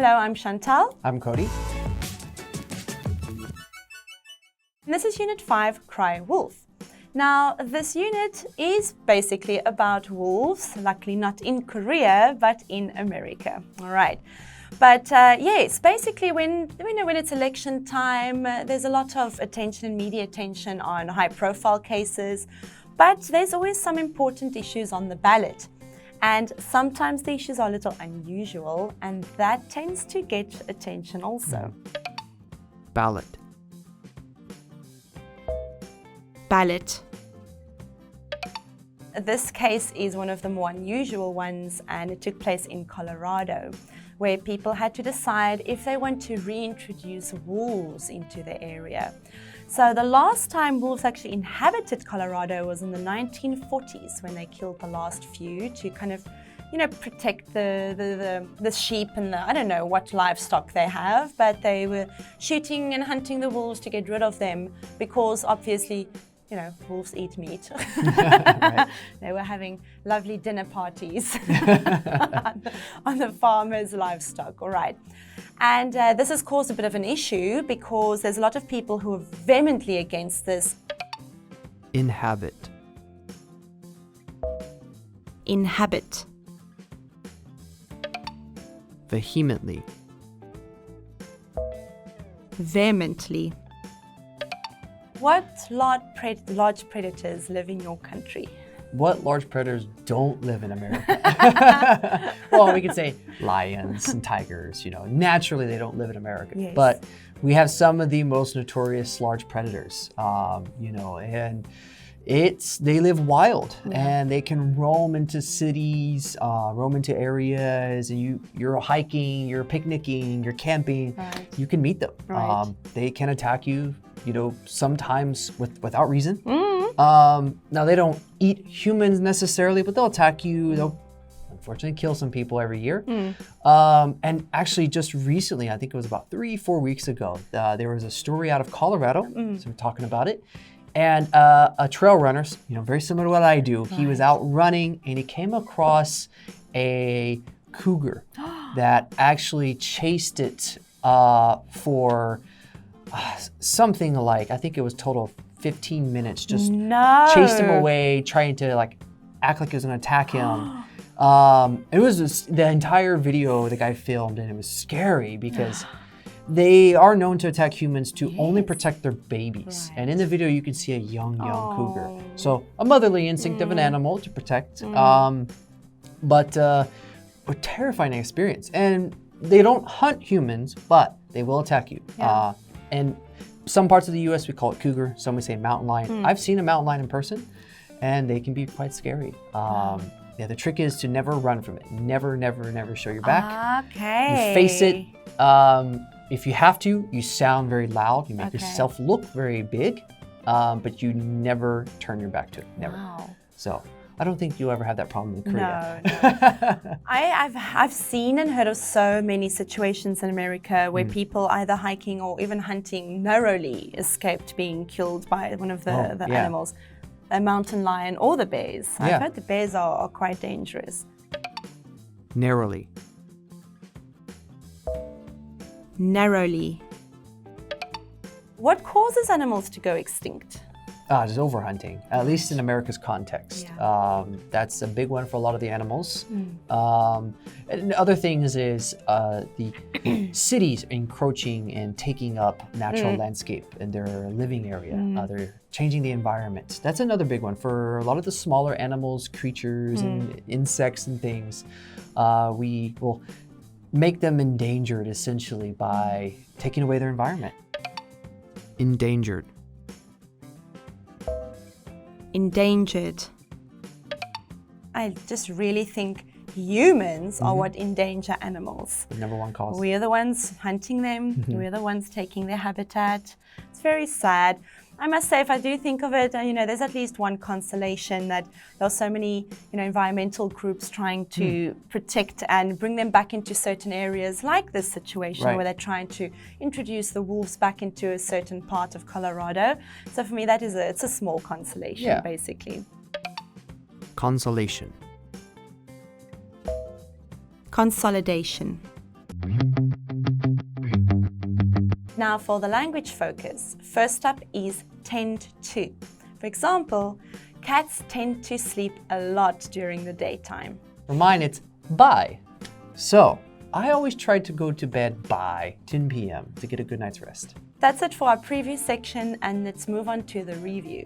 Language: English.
Hello, I'm Chantal. I'm Cody. And this is Unit 5, Cry Wolf. Now, this unit is basically about wolves, luckily not in Korea, but in America. All right. But yes, basically when it's election time, there's a lot of attention and media attention on high-profile cases, but there's always some important issues on the ballot. And sometimes the issues are a little unusual, and that tends to get attention also. Ballot. Ballot. This case is one of the more unusual ones, and it took place in Colorado, where people had to decide if they want to reintroduce wolves into the area. So the last time wolves actually inhabited Colorado was in the 1940s, when they killed the last few to kind of, protect the sheep and the, I don't know what livestock they have, but they were shooting and hunting the wolves to get rid of them because obviously, wolves eat meat. Right. They were having lovely dinner parties on the farmers' livestock, all right. And this has caused a bit of an issue because there's a lot of people who are vehemently against this. Inhabit. Inhabit. Vehemently. Vehemently. What large predators live in your country? What large predators don't live in America? Well, we could say lions and tigers, naturally they don't live in America. Yes. But we have some of the most notorious large predators, and they live wild, and they can roam into cities, roam into areas, and you're hiking, you're picnicking, you're camping, Right. you can meet them. Right. They can attack you, sometimes without reason. Now they don't eat humans necessarily, but they'll attack you. They'll unfortunately kill some people every year. And actually just recently, I think it was about 3-4 weeks ago, there was a story out of Colorado, so we're talking about it. And a trail runner, very similar to what I do, he was out running and he came across a cougar that actually chased it for something like, I think it was total 15 minutes, just chased him away, trying to act like he was gonna attack him. It was the entire video the guy filmed, and it was scary because they are known to attack humans to only protect their babies. Right. And in the video, you can see a young cougar. So a motherly instinct of an animal to protect, but a terrifying experience. And they don't hunt humans, but they will attack you. Yeah. And some parts of the US, we call it cougar. Some we say mountain lion. I've seen a mountain lion in person, and they can be quite scary. The trick is to never run from it. Never, never, never show your back. Okay. You face it. If you have to, you sound very loud. You make yourself look very big, but you never turn your back to it. Never. Wow. So I don't think you'll ever have that problem in Korea. No. I've seen and heard of so many situations in America where people either hiking or even hunting narrowly escaped being killed by one of the animals, a mountain lion or the bears. I've heard the bears are quite dangerous. Narrowly. Narrowly. What causes animals to go extinct? Just overhunting, at least in America's context. Yeah. That's a big one for a lot of the animals. And other things is the cities encroaching and taking up natural landscape in their living area. They're changing the environment. That's another big one for a lot of the smaller animals, creatures, and insects and things. We will make them endangered essentially by taking away their environment. Endangered. Endangered. I just really think humans are what endanger animals. The number one cause. We're the ones hunting them. We're the ones taking their habitat. It's very sad. I must say, if I do think of it, there's at least one consolation that there are so many, environmental groups trying to protect and bring them back into certain areas, like this situation where they're trying to introduce the wolves back into a certain part of Colorado. So for me, it's a small consolation, basically. Consolation. Consolidation. Now for the language focus, first up is tend to. For example, cats tend to sleep a lot during the daytime. For mine, it's by. So, I always try to go to bed by 10 p.m. to get a good night's rest. That's it for our preview section, and let's move on to the review.